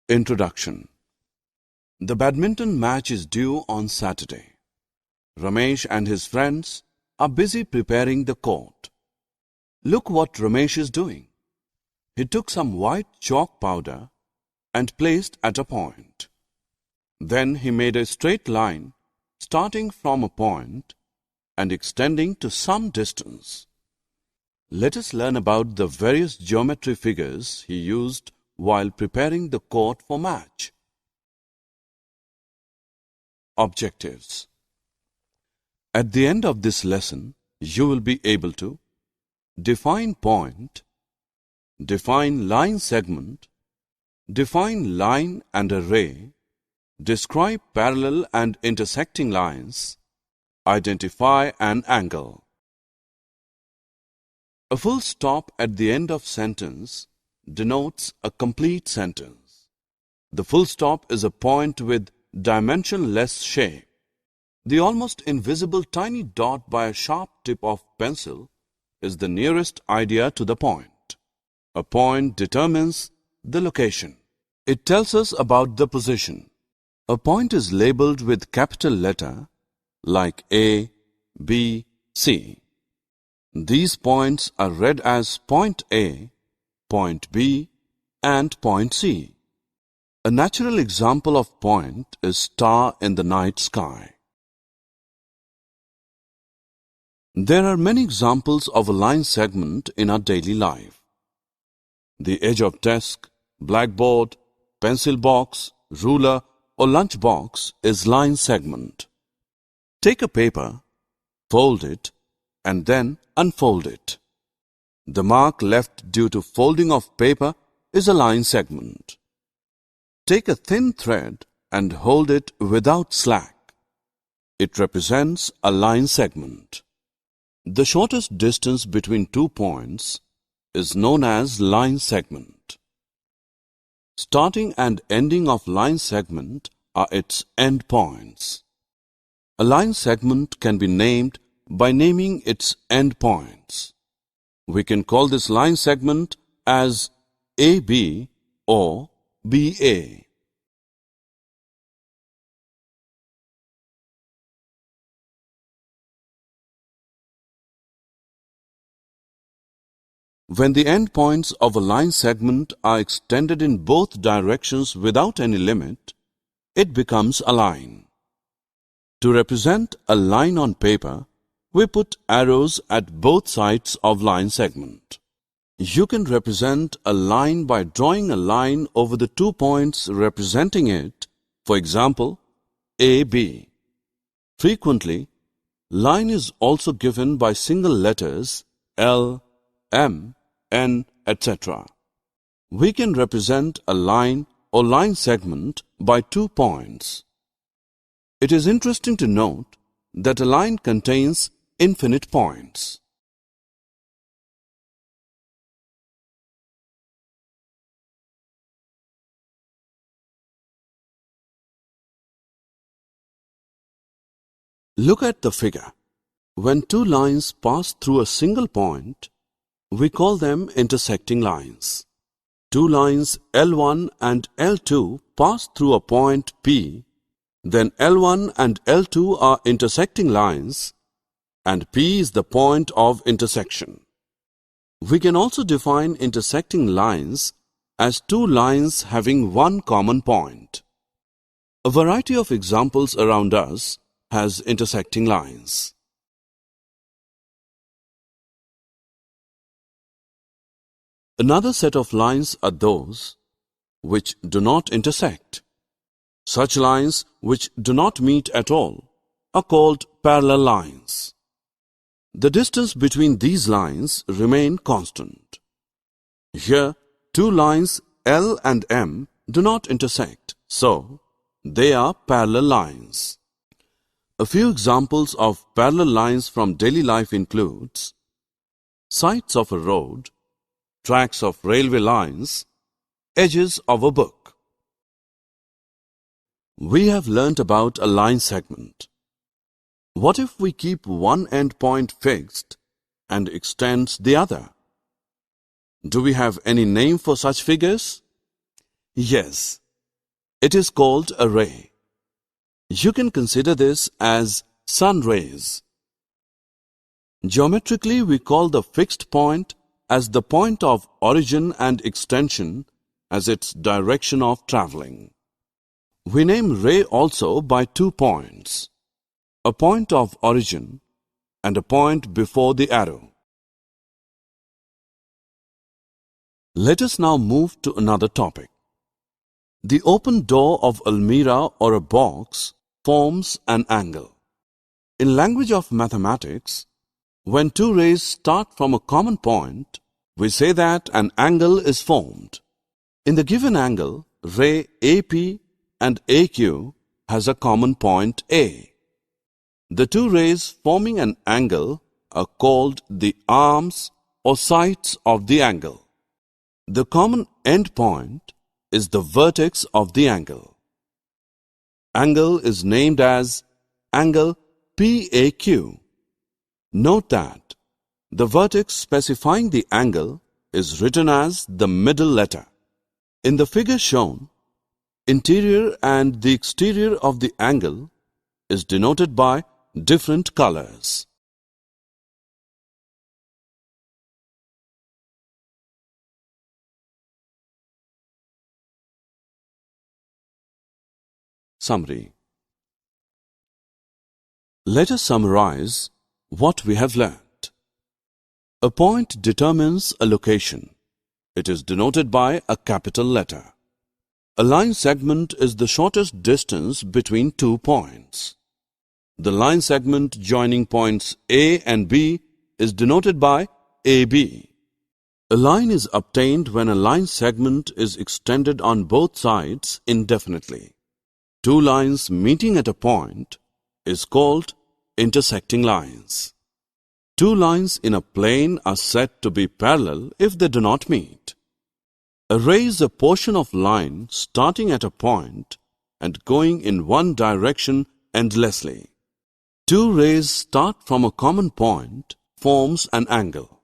Introduction. The badminton match is due on Saturday. Ramesh and his friends are busy preparing the court. Look what Ramesh is doing. He took some white chalk powder and placed at a point. Then he made a straight line starting from a point and extending to some distance. Let us learn about the various geometry figures he used while preparing the court for match. Objectives. At the end of this lesson, you will be able to define point, define line segment, define line and a ray, describe parallel and intersecting lines, identify an angle. A full stop at the end of sentence denotes a complete sentence. The full stop is a point with dimensionless shape. The almost invisible tiny dot by a sharp tip of pencil is the nearest idea to the point. A point determines the location. It tells us about the position. A point is labeled with capital letter like A, B, C. These points are read as point A, point B, and point C. A natural example of point is star in the night sky. There are many examples of a line segment in our daily life. The edge of desk, blackboard, pencil box, ruler, or lunch box is line segment. Take a paper, fold it, and then unfold it. The mark left due to folding of paper is a line segment. Take a thin thread and hold it without slack. It represents a line segment. The shortest distance between 2 points is known as line segment. Starting and ending of line segment are its end points. A line segment can be named by naming its end points. We can call this line segment as AB or BA. When the endpoints of a line segment are extended in both directions without any limit, it becomes a line. To represent a line on paper, we put arrows at both sides of line segment. You can represent a line by drawing a line over the 2 points representing it, for example, AB. Frequently, line is also given by single letters L, M, N, etc. We can represent a line or line segment by 2 points. It is interesting to note that a line contains infinite points. Look at the figure. When 2 lines pass through a single point, we call them intersecting lines. 2 lines L1 and L2 pass through a point P, then L1 and L2 are intersecting lines, and P is the point of intersection. We can also define intersecting lines as 2 lines having one common point. A variety of examples around us has intersecting lines. Another set of lines are those which do not intersect. Such lines which do not meet at all are called parallel lines. The distance between these lines remain constant. Here, 2 lines L and M do not intersect, so they are parallel lines. A few examples of parallel lines from daily life includes sides of a road, tracks of railway lines, edges of a book. We have learnt about a line segment. What if we keep one end point fixed and extends the other? Do we have any name for such figures? Yes, It is called a ray. You can consider this as sun rays. Geometrically, we call the fixed point as the point of origin and extension as its direction of traveling. We name ray also by 2 points, a point of origin and a point before the arrow. Let us now move to another topic. The open door of a mirror or a box forms an angle. In language of mathematics, when 2 rays start from a common point, we say that an angle is formed. In the given angle, ray AP and AQ has a common point A. The 2 rays forming an angle are called the arms or sides of the angle. The common end point is the vertex of the angle. Angle is named as angle PAQ. Note that the vertex specifying the angle is written as the middle letter. In the figure shown, interior and the exterior of the angle is denoted by different colors. Summary. Let us summarize what we have learnt. A point determines a location. It is denoted by a capital letter. A line segment is the shortest distance between 2 points. The line segment joining points A and B is denoted by AB. A line is obtained when a line segment is extended on both sides indefinitely. 2 lines meeting at a point is called intersecting lines. 2 lines in a plane are said to be parallel if they do not meet. A ray is a portion of line starting at a point and going in one direction endlessly. 2 rays start from a common point forms an angle.